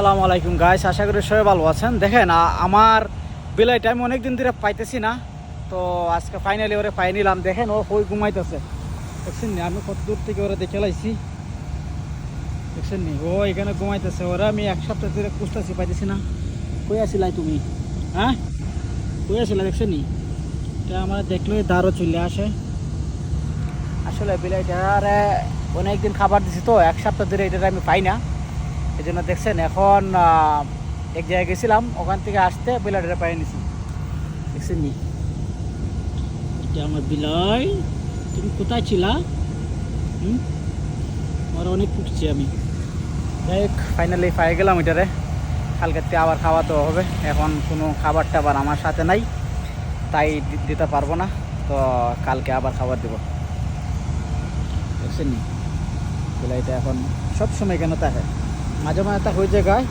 আসসালামু আলাইকুম গাইস, আশা করি সবাই ভালো আছেন। দেখেন আমার বিলাইটা আমি অনেকদিন ধরে পাইতেছি না, তো আজকে ফাইনালি ওরে পাই নিলাম। দেখেন ও কই ঘুমাইতেছে, দেখছেন নি? আমি কত দূর থেকে ওরা দেখে লাইছি, দেখছেন নি? ও এখানে ঘুমাইতেছে। ওরা আমি এক সপ্তাহ ধরে খুঁজতেছি, পাইতেছি না। কই আসিলাই তুমি? হ্যাঁ, কই আসিলা? দেখছেন নি? এটা আমার দেখলেই দাঁড়ও চলে আসে। আসলে বিলাইটারে অনেকদিন খাবার দিছি, তো এক সপ্তাহ ধরে এটা আমি পাই না। এই জন্য দেখছেন এখন এক জায়গায় গেছিলাম, ওখান থেকে আসতে বিলাইটা পাই নিছি। দেখছেন নি? এটা আমার বিলাই। তুমি কোথায় ছিলা? আমার অনেক খুঁজছি আমি। যাই হোক, ফাইনালি পাই গেলাম এটারে। কালকে আবার খাওয়া তো হবে। এখন কোনো খাবার টাবার আমার সাথে নাই, তাই দিতে পারবো না। তো কালকে আবার খাবার দেবো। দেখছেন নি? বিলাইটা এখন সবসময় কেন থাকে, মাঝে মাঝে তা হয়ে যায় গায়ে।